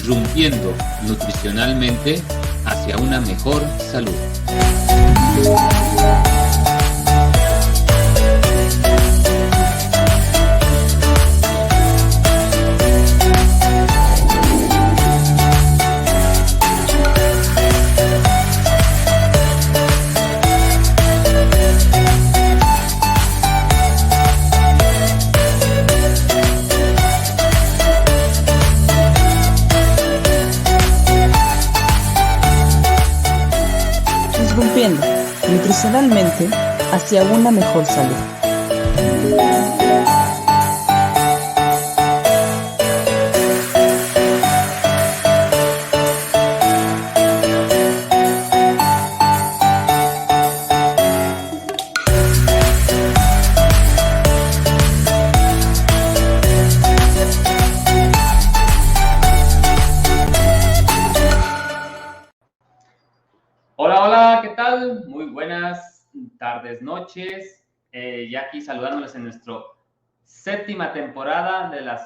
Irrumpiendo nutricionalmente hacia una mejor salud. Irrumpiendo nutricionalmente hacia una mejor salud. Hola, ¿qué tal? Muy buenas tardes, noches. Ya aquí saludándoles en nuestra séptima temporada de la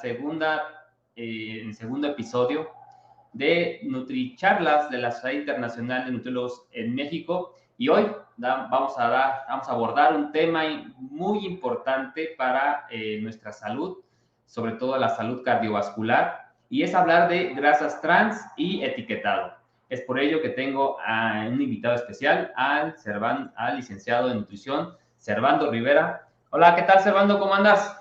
el segundo episodio de NutriCharlas de la Sociedad Internacional de Nutriólogos en México. Y hoy vamos a abordar un tema muy importante para nuestra salud, sobre todo la salud cardiovascular, y es hablar de grasas trans y etiquetado. Es por ello que tengo a un invitado especial, al licenciado en nutrición, Servando Rivera. Hola, ¿qué tal, Servando? ¿Cómo andas?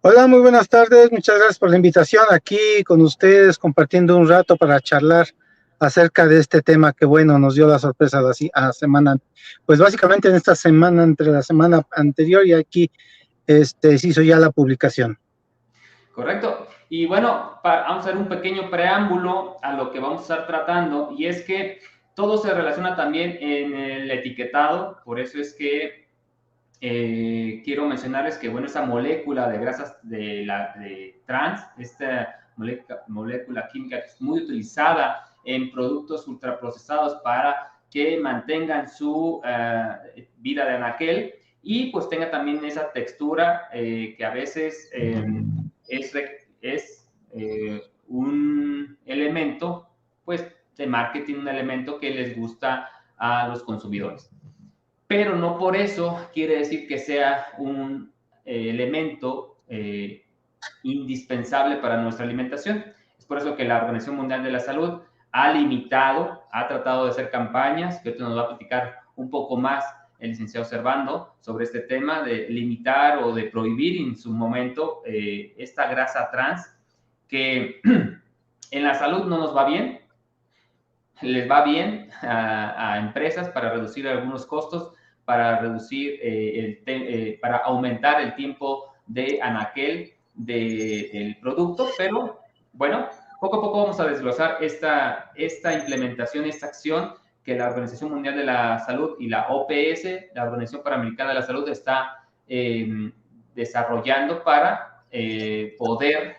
Hola, muy buenas tardes. Muchas gracias por la invitación aquí con ustedes, compartiendo un rato para charlar acerca de este tema que, bueno, nos dio la sorpresa a la semana. Pues básicamente en esta semana, entre la semana anterior y aquí, se hizo ya la publicación. Correcto. Y bueno, vamos a hacer un pequeño preámbulo a lo que vamos a estar tratando, y es que todo se relaciona también en el etiquetado. Por eso es que quiero mencionarles que, bueno, esa molécula de grasas de trans, esta molécula química que es muy utilizada en productos ultraprocesados para que mantengan su vida de anaquel y pues tenga también esa textura que a veces es un elemento, pues, de marketing, un elemento que les gusta a los consumidores. Pero no por eso quiere decir que sea un elemento indispensable para nuestra alimentación. Es por eso que la Organización Mundial de la Salud ha tratado de hacer campañas, que ahorita nos va a platicar un poco más el licenciado Servando sobre este tema de limitar o de prohibir en su momento esta grasa trans, que en la salud no nos va bien. Les va bien a empresas para reducir algunos costos, para reducir para aumentar el tiempo de anaquel del producto, pero bueno, poco a poco vamos a desglosar esta implementación, esta acción que la Organización Mundial de la Salud y la OPS, la Organización Panamericana de la Salud, está desarrollando para poder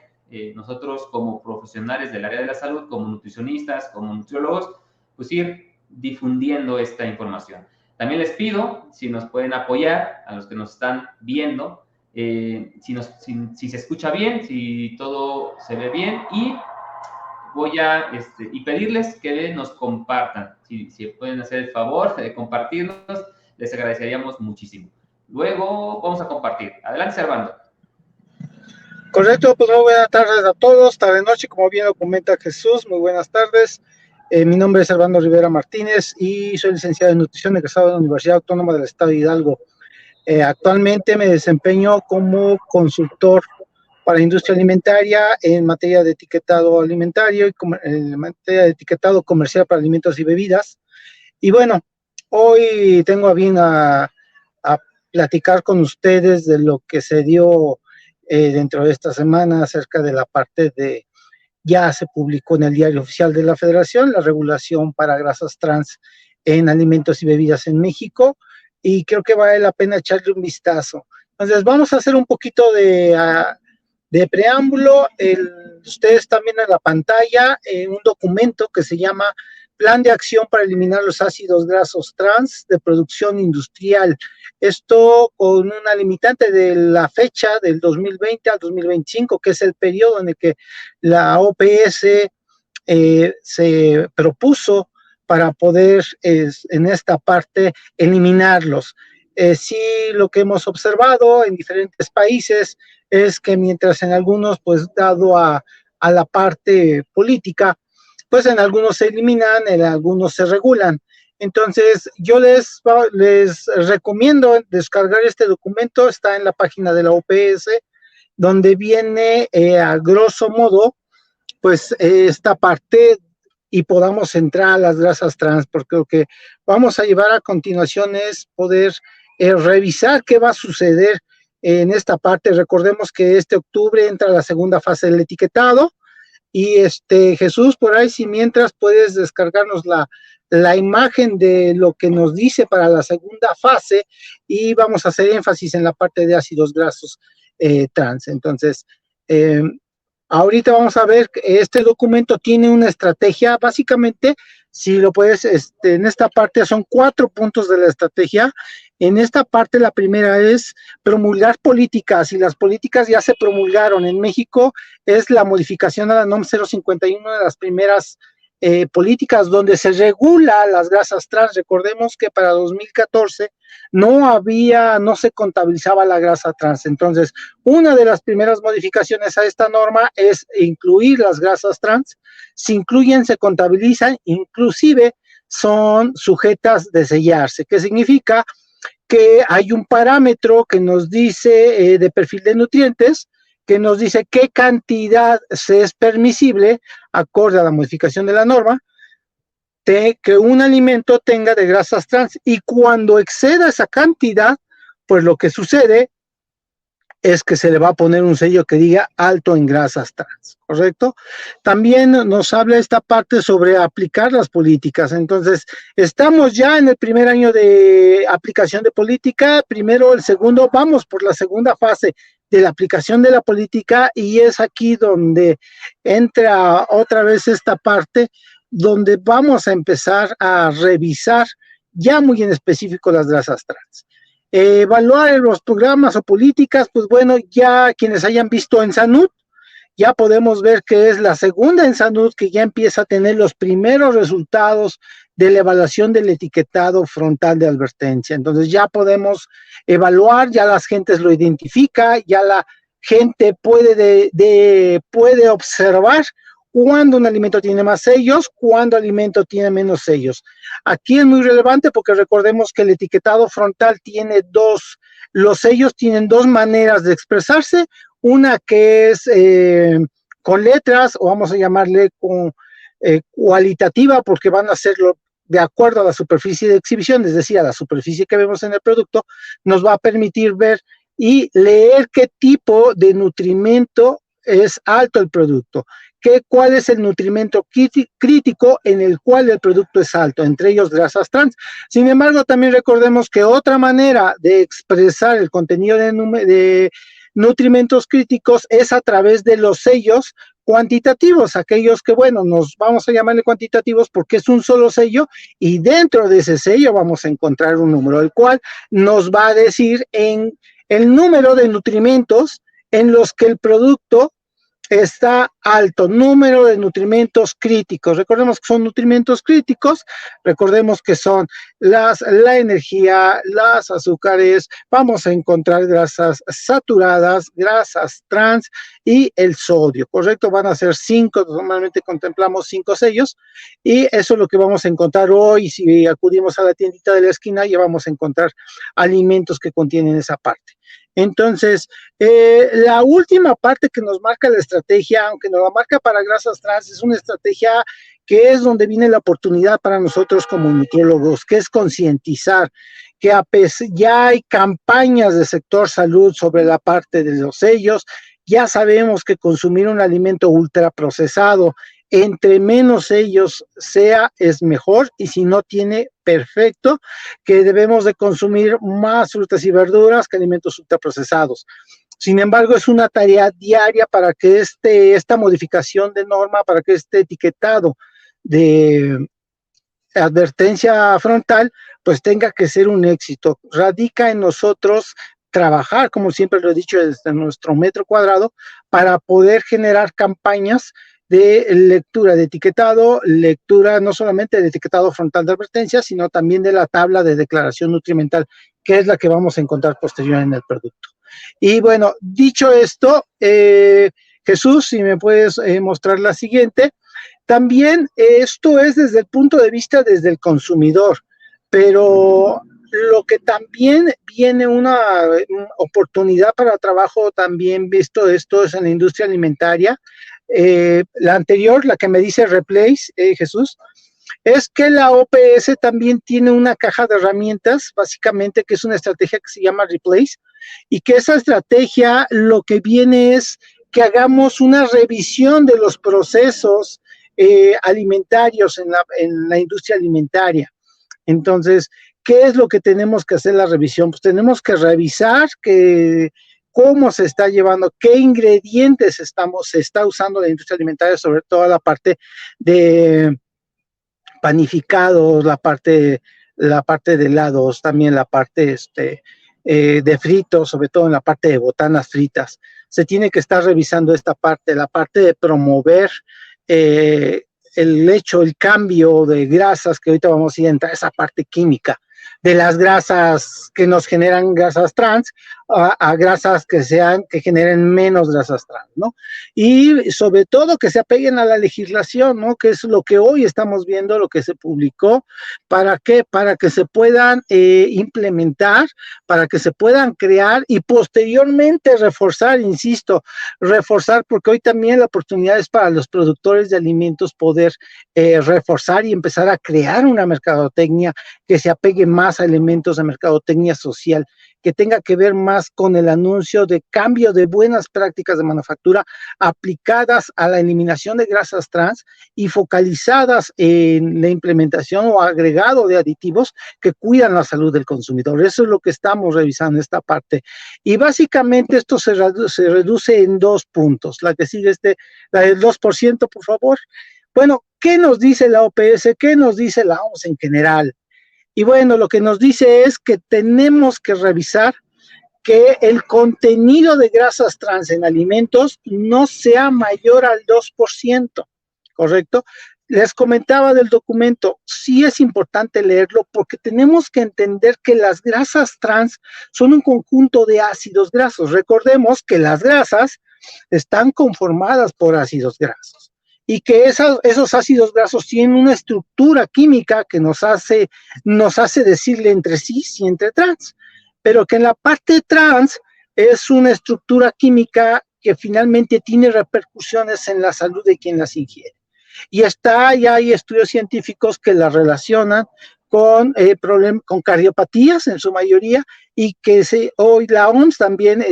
nosotros como profesionales del área de la salud, como nutricionistas, como nutriólogos, pues ir difundiendo esta información. También les pido si nos pueden apoyar a los que nos están viendo, si se escucha bien, si todo se ve bien, y voy a pedirles que nos compartan. Si pueden hacer el favor de compartirnos, les agradeceríamos muchísimo. Luego vamos a compartir. Adelante, Servando. Correcto, pues muy buenas tardes a todos, tarde noche, como bien lo comenta Jesús, muy buenas tardes. Mi nombre es Servando Rivera Martínez y soy licenciado en nutrición egresado de la Universidad Autónoma del Estado de Hidalgo. Actualmente me desempeño como consultor para industria alimentaria en materia de etiquetado alimentario y en materia de etiquetado comercial para alimentos y bebidas. Y bueno, hoy tengo a bien a platicar con ustedes de lo que se dio dentro de esta semana acerca de la parte de, ya se publicó en el Diario Oficial de la Federación, la regulación para grasas trans en alimentos y bebidas en México, y creo que vale la pena echarle un vistazo. Entonces vamos a hacer un poquito de preámbulo. Ustedes están viendo en la pantalla un documento que se llama Plan de Acción para Eliminar los Ácidos Grasos Trans de Producción Industrial. Esto con una limitante de la fecha del 2020 al 2025, que es el periodo en el que la OPS se propuso para poder en esta parte eliminarlos. Sí, lo que hemos observado en diferentes países es que mientras en algunos, pues dado a la parte política, pues en algunos se eliminan, en algunos se regulan. Entonces, yo les recomiendo descargar este documento, está en la página de la OPS, donde viene a grosso modo, pues esta parte y podamos entrar a las grasas trans, porque lo que vamos a llevar a continuación es poder revisar qué va a suceder en esta parte. Recordemos que este octubre entra la segunda fase del etiquetado, y Jesús, por ahí, si mientras puedes descargarnos la imagen de lo que nos dice para la segunda fase, y vamos a hacer énfasis en la parte de ácidos grasos trans. Entonces, ahorita vamos a ver que este documento tiene una estrategia, básicamente, si lo puedes, en esta parte son 4 puntos de la estrategia. En esta parte la primera es promulgar políticas, y las políticas ya se promulgaron en México, es la modificación a la NOM 051, de las primeras políticas donde se regula las grasas trans. Recordemos que para 2014 no se contabilizaba la grasa trans. Entonces, una de las primeras modificaciones a esta norma es incluir las grasas trans. Se incluyen, se contabilizan, inclusive son sujetas de sellarse. ¿Qué significa? Que hay un parámetro que nos dice de perfil de nutrientes, que nos dice qué cantidad se es permisible, acorde a la modificación de la norma, que un alimento tenga de grasas trans, y cuando exceda esa cantidad, pues lo que sucede es que se le va a poner un sello que diga alto en grasas trans, ¿correcto? También nos habla esta parte sobre aplicar las políticas. Entonces, estamos ya en el primer año de aplicación de política, primero el segundo, vamos por la segunda fase de la aplicación de la política, y es aquí donde entra otra vez esta parte, donde vamos a empezar a revisar ya muy en específico las grasas trans. Evaluar los programas o políticas, pues bueno, ya quienes hayan visto en Sanud, ya podemos ver que es la segunda en Sanud que ya empieza a tener los primeros resultados de la evaluación del etiquetado frontal de advertencia. Entonces ya podemos evaluar, ya las gentes lo identifica, ya la gente puede observar cuándo un alimento tiene más sellos, cuándo el alimento tiene menos sellos. Aquí es muy relevante porque recordemos que el etiquetado frontal tiene los sellos tienen 2 maneras de expresarse, una que es con letras, o vamos a llamarle con cualitativa, porque van a hacerlo de acuerdo a la superficie de exhibición, es decir, a la superficie que vemos en el producto, nos va a permitir ver y leer qué tipo de nutrimento es alto el producto, cuál es el nutrimento crítico en el cual el producto es alto, entre ellos grasas trans. Sin embargo, también recordemos que otra manera de expresar el contenido de nutrimentos críticos es a través de los sellos cuantitativos, aquellos que, bueno, nos vamos a llamarle cuantitativos porque es un solo sello, y dentro de ese sello vamos a encontrar un número, el cual nos va a decir en el número de nutrimentos en los que el producto está alto, número de nutrimentos críticos. Recordemos que son nutrimentos críticos, recordemos que son la energía, las azúcares, vamos a encontrar grasas saturadas, grasas trans y el sodio, ¿correcto? Van a ser 5, normalmente contemplamos 5 sellos, y eso es lo que vamos a encontrar hoy. Si acudimos a la tiendita de la esquina, ya vamos a encontrar alimentos que contienen esa parte. Entonces, la última parte que nos marca la estrategia, aunque nos la marca para grasas trans, es una estrategia que es donde viene la oportunidad para nosotros como nutriólogos, que es concientizar, que ya hay campañas del sector salud sobre la parte de los sellos. Ya sabemos que consumir un alimento ultraprocesado, entre menos sellos sea, es mejor, y si no tiene, perfecto, que debemos de consumir más frutas y verduras que alimentos ultraprocesados. Sin embargo, es una tarea diaria para que esta modificación de norma, para que este etiquetado de advertencia frontal, pues tenga que ser un éxito. Radica en nosotros trabajar, como siempre lo he dicho, desde nuestro metro cuadrado, para poder generar campañas de lectura de etiquetado, lectura no solamente de etiquetado frontal de advertencia, sino también de la tabla de declaración nutrimental, que es la que vamos a encontrar posterior en el producto. Y bueno, dicho esto, Jesús, si me puedes mostrar la siguiente. También esto es desde el punto de vista desde el consumidor, pero lo que también viene una oportunidad para trabajo también visto esto es en la industria alimentaria. La anterior, la que me dice Replace, Jesús, es que la OPS también tiene una caja de herramientas, básicamente, que es una estrategia que se llama Replace, y que esa estrategia lo que viene es que hagamos una revisión de los procesos alimentarios en la industria alimentaria. Entonces, ¿qué es lo que tenemos que hacer la revisión? Pues tenemos que revisar cómo se está llevando, qué ingredientes se está usando en la industria alimentaria, sobre todo la parte de panificados, la parte de helados, también la parte de fritos, sobre todo en la parte de botanas fritas. Se tiene que estar revisando esta parte, la parte de promover el cambio de grasas, que ahorita vamos a ir a entrar, esa parte química, de las grasas que nos generan grasas trans a grasas que generen menos grasas trans, ¿no? Y sobre todo que se apeguen a la legislación, ¿no? Que es lo que hoy estamos viendo, lo que se publicó. ¿Para qué? Para que se puedan implementar, para que se puedan crear y posteriormente reforzar, insisto, porque hoy también la oportunidad es para los productores de alimentos poder reforzar y empezar a crear una mercadotecnia que se apegue más a elementos de mercadotecnia social, que tenga que ver más con el anuncio de cambio de buenas prácticas de manufactura aplicadas a la eliminación de grasas trans y focalizadas en la implementación o agregado de aditivos que cuidan la salud del consumidor. Eso es lo que estamos revisando en esta parte. Y básicamente esto se reduce en 2 puntos. La que sigue, la del 2%, por favor. Bueno, ¿qué nos dice la OPS? ¿Qué nos dice la OMS en general? Y bueno, lo que nos dice es que tenemos que revisar que el contenido de grasas trans en alimentos no sea mayor al 2%, ¿correcto? Les comentaba del documento, sí es importante leerlo porque tenemos que entender que las grasas trans son un conjunto de ácidos grasos. Recordemos que las grasas están conformadas por ácidos grasos y que esos ácidos grasos tienen una estructura química que nos hace decirle entre cis y entre trans, pero que en la parte trans es una estructura química que finalmente tiene repercusiones en la salud de quien las ingiere. Y ya hay estudios científicos que la relacionan con cardiopatías en su mayoría, y que hoy la OMS también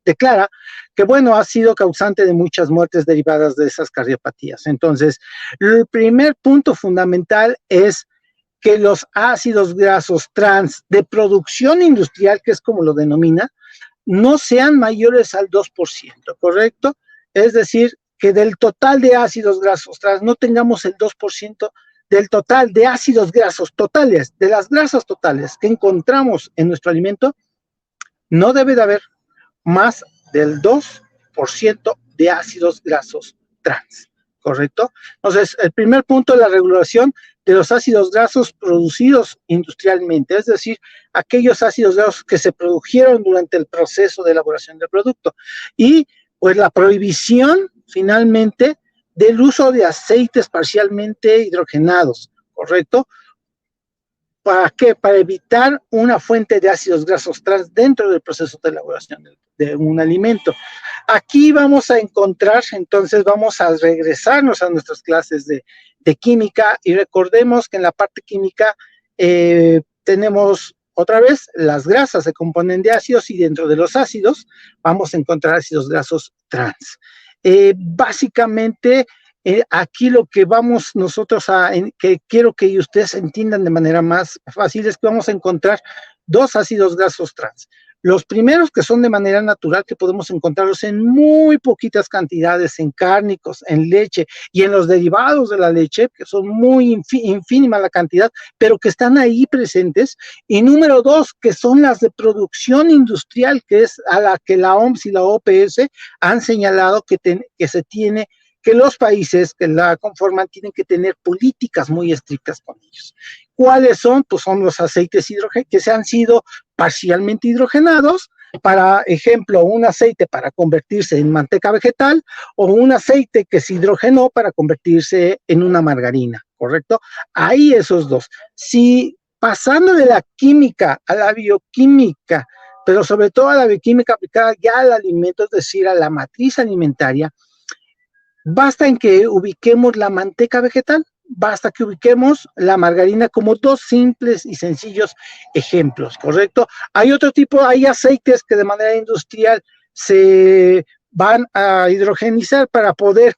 declara que, bueno, ha sido causante de muchas muertes derivadas de esas cardiopatías. Entonces, el primer punto fundamental es que los ácidos grasos trans de producción industrial, que es como lo denomina, no sean mayores al 2%, ¿correcto? Es decir, que del total de ácidos grasos trans no tengamos el 2% del total de ácidos grasos totales, de las grasas totales que encontramos en nuestro alimento, no debe de haber más del 2% de ácidos grasos trans, ¿correcto? Entonces, el primer punto es la regulación de los ácidos grasos producidos industrialmente, es decir, aquellos ácidos grasos que se produjeron durante el proceso de elaboración del producto. Y pues la prohibición, finalmente, del uso de aceites parcialmente hidrogenados, ¿correcto? ¿Para qué? Para evitar una fuente de ácidos grasos trans dentro del proceso de elaboración de un alimento. Aquí vamos a encontrar, entonces vamos a regresarnos a nuestras clases de química, y recordemos que en la parte química tenemos otra vez las grasas se componen de ácidos, y dentro de los ácidos vamos a encontrar ácidos grasos trans. Básicamente, aquí lo que vamos nosotros que quiero que ustedes entiendan de manera más fácil, es que vamos a encontrar 2 ácidos grasos trans. Los primeros, que son de manera natural, que podemos encontrarlos en muy poquitas cantidades, en cárnicos, en leche y en los derivados de la leche, que son muy infínima la cantidad, pero que están ahí presentes. Y número 2, que son las de producción industrial, que es a la que la OMS y la OPS han señalado que se tiene que los países que la conforman tienen que tener políticas muy estrictas con ellos. ¿Cuáles son? Pues son los aceites que se han sido parcialmente hidrogenados, para ejemplo, un aceite para convertirse en manteca vegetal o un aceite que se hidrogenó para convertirse en una margarina, ¿correcto? Hay esos dos. Si pasando de la química a la bioquímica, pero sobre todo a la bioquímica aplicada ya al alimento, es decir, a la matriz alimentaria, basta en que ubiquemos la manteca vegetal, basta que ubiquemos la margarina como dos simples y sencillos ejemplos, ¿correcto? Hay otro tipo, hay aceites que de manera industrial se van a hidrogenizar para poder.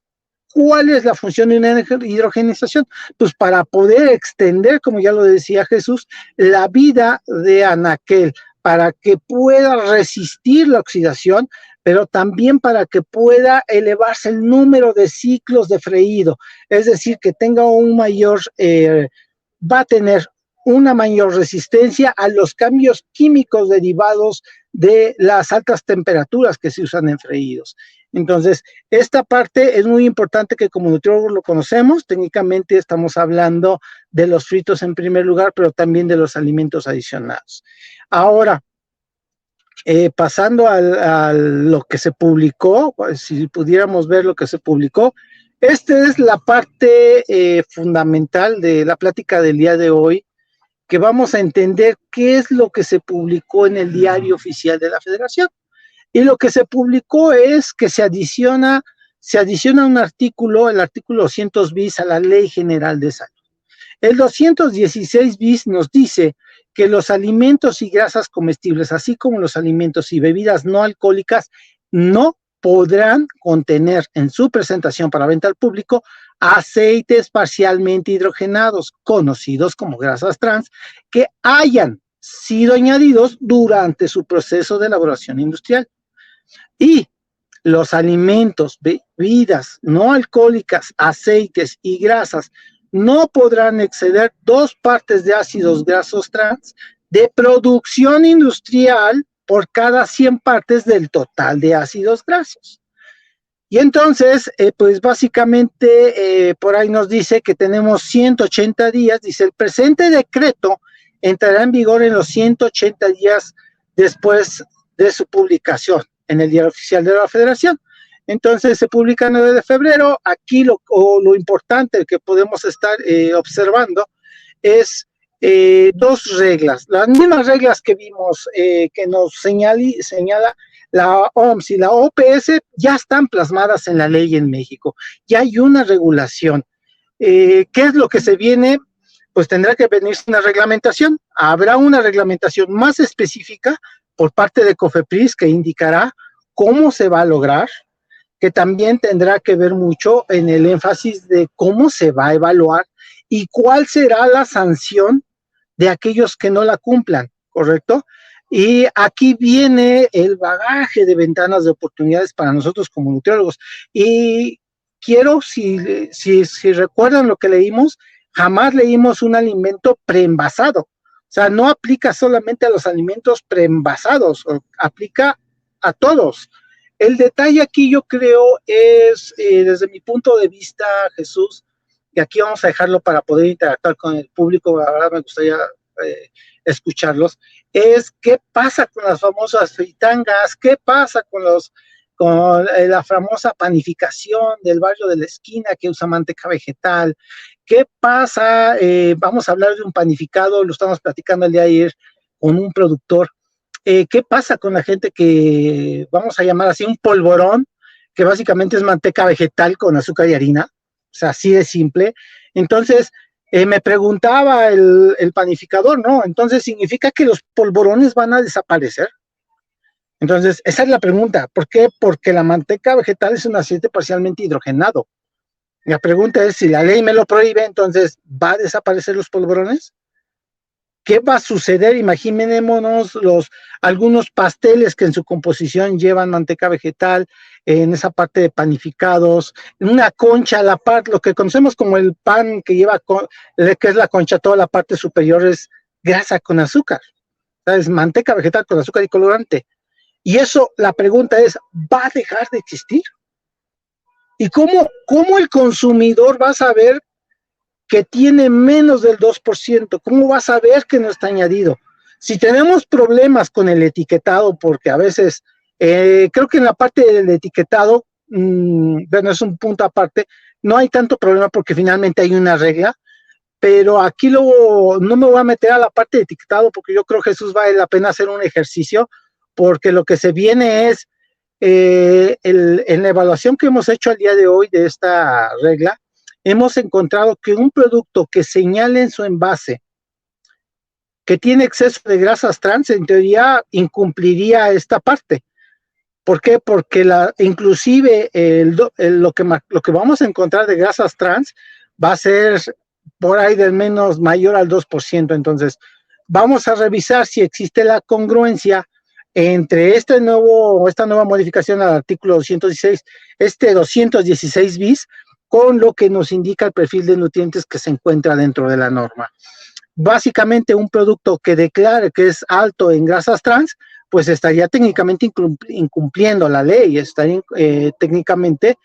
¿Cuál es la función de una hidrogenización? Pues para poder extender, como ya lo decía Jesús, la vida de anaquel, para que pueda resistir la oxidación, pero también para que pueda elevarse el número de ciclos de freído, es decir, que tenga un mayor, va a tener una mayor resistencia a los cambios químicos derivados de las altas temperaturas que se usan en freídos. Entonces, esta parte es muy importante que como nutriólogos lo conocemos. Técnicamente estamos hablando de los fritos en primer lugar, pero también de los alimentos adicionados. Ahora, pasando a lo que se publicó, si pudiéramos ver lo que se publicó, esta es la parte fundamental de la plática del día de hoy, que vamos a entender qué es lo que se publicó en el diario oficial de la Federación. Y lo que se publicó es que se adiciona un artículo, el artículo 200 bis a la Ley General de Salud. El 216 bis nos dice que los alimentos y grasas comestibles, así como los alimentos y bebidas no alcohólicas, no podrán contener en su presentación para venta al público aceites parcialmente hidrogenados, conocidos como grasas trans, que hayan sido añadidos durante su proceso de elaboración industrial. Y los alimentos, bebidas no alcohólicas, aceites y grasas no podrán exceder 2 partes de ácidos grasos trans de producción industrial por cada 100 partes del total de ácidos grasos. Y entonces, pues básicamente por ahí nos dice que tenemos 180 días, dice el presente decreto entrará en vigor en los 180 días después de su publicación en el Diario Oficial de la Federación. Entonces se publica el 9 de febrero, aquí lo importante que podemos estar observando es 2 reglas, las mismas reglas que vimos que nos señala la OMS y la OPS ya están plasmadas en la ley en México, ya hay una regulación. ¿Qué es lo que se viene? Pues tendrá que venirse una reglamentación, habrá una reglamentación más específica por parte de COFEPRIS que indicará cómo se va a lograr, que también tendrá que ver mucho en el énfasis de cómo se va a evaluar y cuál será la sanción de aquellos que no la cumplan, ¿correcto? Y aquí viene el bagaje de ventanas de oportunidades para nosotros como nutriólogos. Y quiero, si recuerdan lo que leímos, jamás leímos un alimento preenvasado. O sea, no aplica solamente a los alimentos preenvasados, aplica a todos. El detalle aquí yo creo es, desde mi punto de vista, Jesús, y aquí vamos a dejarlo para poder interactuar con el público, ahora me gustaría escucharlos, es qué pasa con las famosas fritangas, qué pasa con la famosa panificación del barrio de la esquina que usa manteca vegetal, qué pasa, vamos a hablar de un panificado, lo estamos platicando el día de ayer con un productor. ¿Qué pasa con la gente que vamos a llamar así un polvorón, que básicamente es manteca vegetal con azúcar y harina? O sea, así de simple. Entonces, me preguntaba el panificador, ¿no? Entonces, ¿significa que los polvorones van a desaparecer? Entonces, esa es la pregunta. ¿Por qué? Porque la manteca vegetal es un aceite parcialmente hidrogenado. La pregunta es, si la ley me lo prohíbe, entonces, ¿va a desaparecer los polvorones? ¿Qué va a suceder? Imaginémonos algunos pasteles que en su composición llevan manteca vegetal, en esa parte de panificados, en una concha, la parte, lo que conocemos como el pan que lleva, que es la concha, toda la parte superior es grasa con azúcar, ¿sabes? Manteca vegetal con azúcar y colorante. Y eso, la pregunta es, ¿va a dejar de existir? ¿Y cómo el consumidor va a saber que tiene menos del 2%? ¿Cómo va a saber que no está añadido? Si tenemos problemas con el etiquetado, porque a veces, creo que en la parte del etiquetado, bueno, es un punto aparte, no hay tanto problema porque finalmente hay una regla, pero aquí no me voy a meter a la parte de etiquetado porque yo creo que Jesús vale la pena hacer un ejercicio, porque lo que se viene es, en la evaluación que hemos hecho al día de hoy de esta regla, hemos encontrado que un producto que señale en su envase que tiene exceso de grasas trans, en teoría incumpliría esta parte. ¿Por qué? Porque inclusive lo que vamos a encontrar de grasas trans va a ser por ahí del menos mayor al 2%. Entonces, vamos a revisar si existe la congruencia entre esta nueva modificación al artículo 216, 216 bis, con lo que nos indica el perfil de nutrientes que se encuentra dentro de la norma. Básicamente, un producto que declare que es alto en grasas trans, pues estaría técnicamente incumpliendo la ley, estaría técnicamente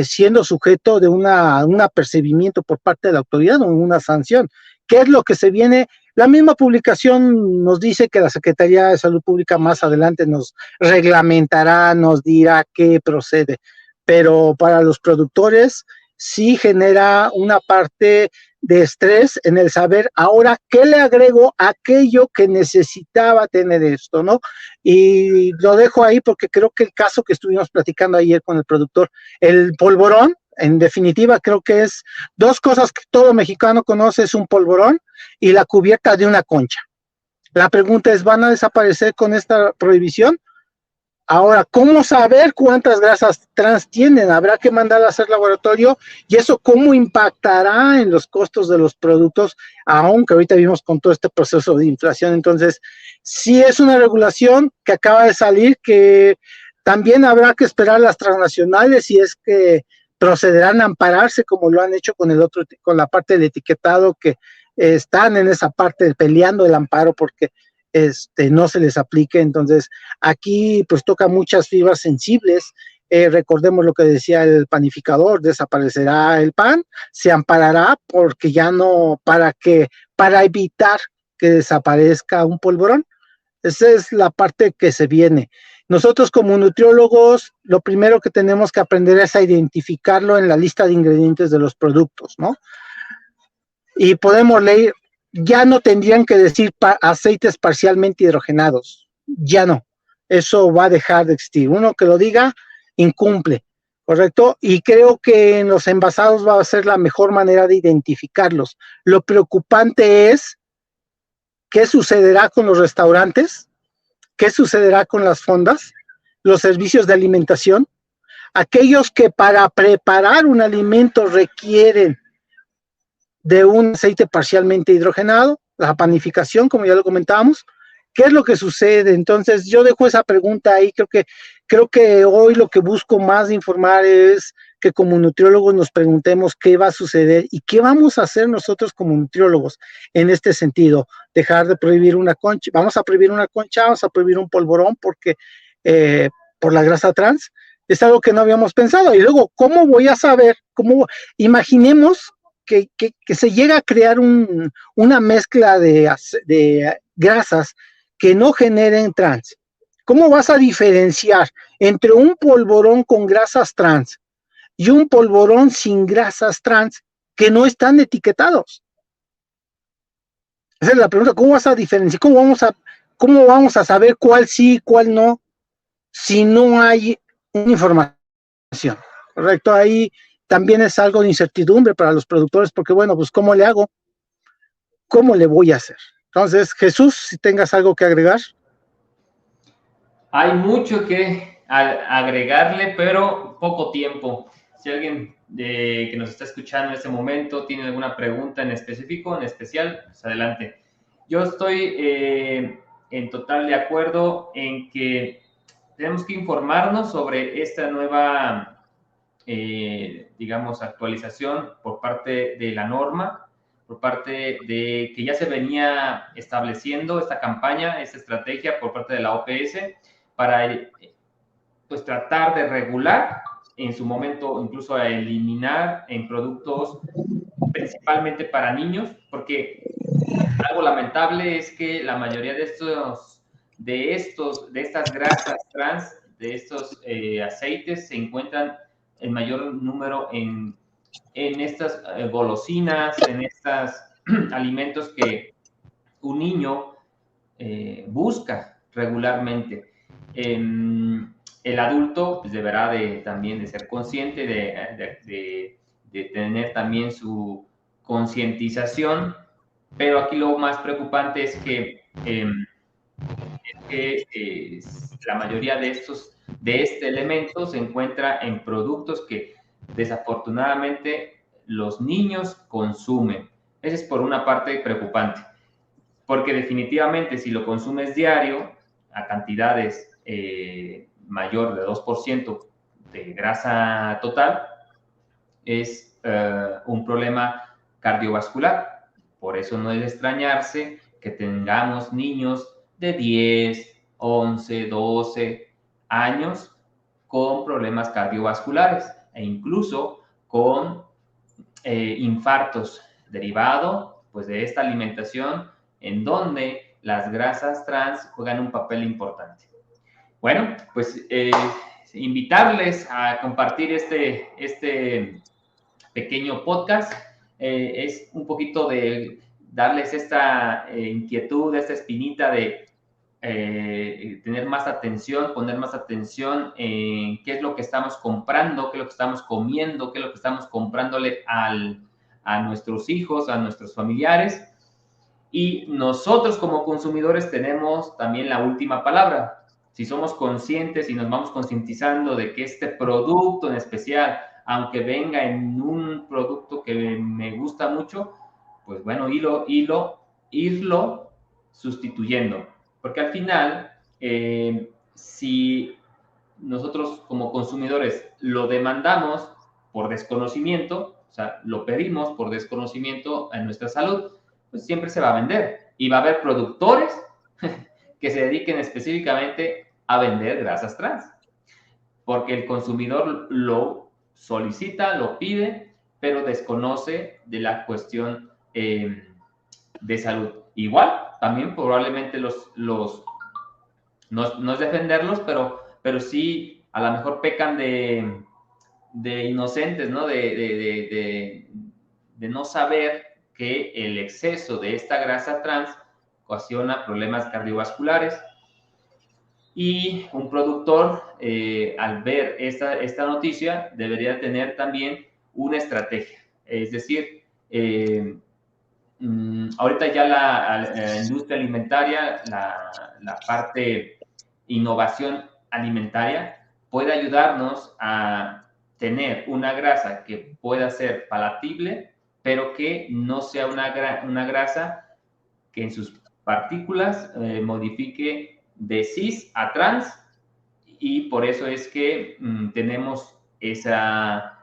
siendo sujeto de un apercibimiento por parte de la autoridad o una sanción. ¿Qué es lo que se viene? La misma publicación nos dice que la Secretaría de Salud Pública más adelante nos reglamentará, nos dirá qué procede, pero para los productores sí genera una parte de estrés en el saber ahora qué le agrego a aquello que necesitaba tener esto, ¿no? Y lo dejo ahí porque creo que el caso que estuvimos platicando ayer con el productor, el polvorón, en definitiva, creo que es dos cosas que todo mexicano conoce, es un polvorón y la cubierta de una concha. La pregunta es, ¿van a desaparecer con esta prohibición? Ahora, ¿cómo saber cuántas grasas trans tienen? Habrá que mandar a hacer laboratorio, y eso cómo impactará en los costos de los productos, aunque ahorita vimos con todo este proceso de inflación. Entonces, sí es una regulación que acaba de salir, que también habrá que esperar las transnacionales si es que procederán a ampararse como lo han hecho con la parte del etiquetado, que están en esa parte peleando el amparo porque no se les aplique. Entonces, aquí pues toca muchas fibras sensibles. Recordemos lo que decía el panificador: desaparecerá el pan, se amparará porque ya no, para evitar que desaparezca un polvorón. Esa es la parte que se viene. Nosotros como nutriólogos, lo primero que tenemos que aprender es a identificarlo en la lista de ingredientes de los productos, ¿no? Y podemos leer, ya no tendrían que decir aceites parcialmente hidrogenados, ya no, eso va a dejar de existir. Uno que lo diga, incumple, ¿correcto? Y creo que en los envasados va a ser la mejor manera de identificarlos. Lo preocupante es qué sucederá con los restaurantes, qué sucederá con las fondas, los servicios de alimentación, aquellos que para preparar un alimento requieren de un aceite parcialmente hidrogenado, la panificación, como ya lo comentábamos. ¿Qué es lo que sucede? Entonces, yo dejo esa pregunta ahí. Creo que hoy lo que busco más informar es que como nutriólogos nos preguntemos qué va a suceder y qué vamos a hacer nosotros como nutriólogos en este sentido. Dejar de prohibir una concha, vamos a prohibir una concha, vamos a prohibir un polvorón porque por la grasa trans, es algo que no habíamos pensado. Y luego, ¿cómo voy a saber? Imaginemos que se llega a crear una mezcla de grasas que no generen trans. ¿Cómo vas a diferenciar entre un polvorón con grasas trans y un polvorón sin grasas trans que no están etiquetados? Esa es la pregunta. ¿Cómo vas a diferenciar? ¿Cómo vamos a saber cuál sí, cuál no, si no hay una información? ¿Correcto? Ahí también es algo de incertidumbre para los productores, porque bueno, pues ¿cómo le hago? ¿Cómo le voy a hacer? Entonces, Jesús, si tengas algo que agregar. Hay mucho que agregarle, pero poco tiempo. Si alguien que nos está escuchando en este momento tiene alguna pregunta en específico, en especial, pues adelante. Yo estoy en total de acuerdo en que tenemos que informarnos sobre esta nueva digamos, actualización por parte de la norma, por parte de que ya se venía estableciendo esta campaña, esta estrategia por parte de la OPS para, pues, tratar de regular en su momento incluso a eliminar en productos principalmente para niños, porque algo lamentable es que la mayoría de estas grasas trans, de estos aceites, se encuentran en mayor número en estas golosinas, en estos alimentos que un niño busca regularmente. El adulto pues, deberá también de ser consciente, de tener también su concientización, pero aquí lo más preocupante es que la mayoría de este elemento se encuentra en productos que desafortunadamente los niños consumen. Esa es por una parte preocupante, porque definitivamente si lo consumes diario a cantidades mayor de 2% de grasa total, es un problema cardiovascular. Por eso no es de extrañarse que tengamos niños de 10, 11, 12 años con problemas cardiovasculares e incluso con infartos derivados pues, de esta alimentación en donde las grasas trans juegan un papel importante. Bueno, pues invitarles a compartir este pequeño podcast. Es un poquito de darles esta inquietud, esta espinita de tener más atención, poner más atención en qué es lo que estamos comprando, qué es lo que estamos comiendo, qué es lo que estamos comprándole a nuestros hijos, a nuestros familiares. Y nosotros como consumidores tenemos también la última palabra. Si somos conscientes y nos vamos concientizando de que este producto en especial, aunque venga en un producto que me gusta mucho, pues bueno, irlo sustituyendo. Porque al final, si nosotros como consumidores lo demandamos por desconocimiento, o sea, lo pedimos por desconocimiento en nuestra salud, pues siempre se va a vender. Y va a haber productores que se dediquen específicamente a vender grasas trans. Porque el consumidor lo solicita, lo pide, pero desconoce de la cuestión de salud. Igual, también probablemente no es defenderlos, pero sí a lo mejor pecan de inocentes, ¿no? De no saber que el exceso de esta grasa trans ocasiona problemas cardiovasculares. Y un productor, al ver esta noticia, debería tener también una estrategia. Es decir, ahorita ya la industria alimentaria, la parte innovación alimentaria, puede ayudarnos a tener una grasa que pueda ser palatable, pero que no sea una grasa que en sus partículas modifique de cis a trans, y por eso es que tenemos esa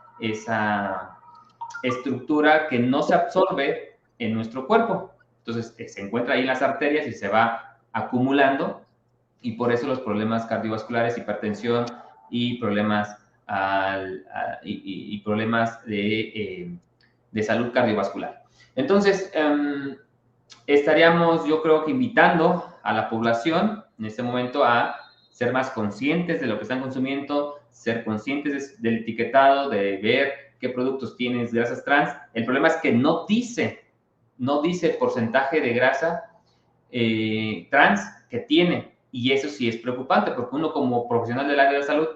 estructura que no se absorbe en nuestro cuerpo. Entonces se encuentra ahí en las arterias y se va acumulando, y por eso los problemas cardiovasculares, hipertensión y problemas problemas de salud cardiovascular. Entonces, estaríamos, yo creo que invitando a la población en este momento a ser más conscientes de lo que están consumiendo, ser conscientes del etiquetado, de ver qué productos tienen grasas trans. El problema es que no dice porcentaje de grasa trans que tiene, y eso sí es preocupante, porque uno como profesional del área de la salud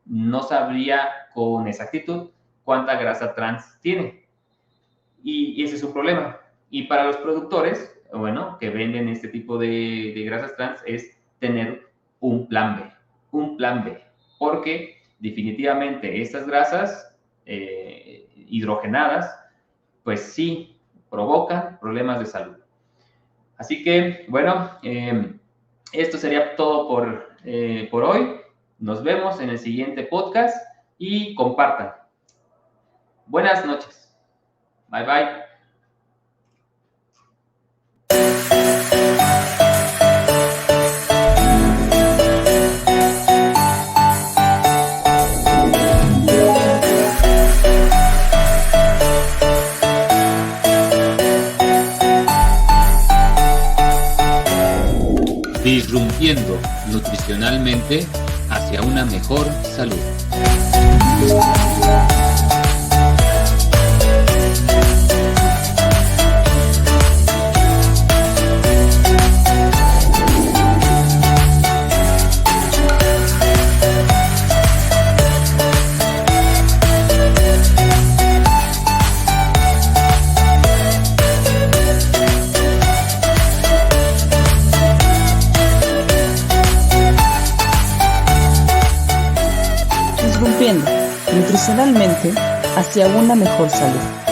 no sabría con exactitud cuánta grasa trans tiene, y ese es su problema. Y para los productores, bueno, que venden este tipo de grasas trans, es tener un plan B, porque definitivamente estas grasas hidrogenadas, pues sí provocan problemas de salud. Así que, bueno, esto sería todo por hoy. Nos vemos en el siguiente podcast y compartan. Buenas noches. Bye, bye. nutricionalmente hacia una mejor salud. Nutricionalmente hacia una mejor salud.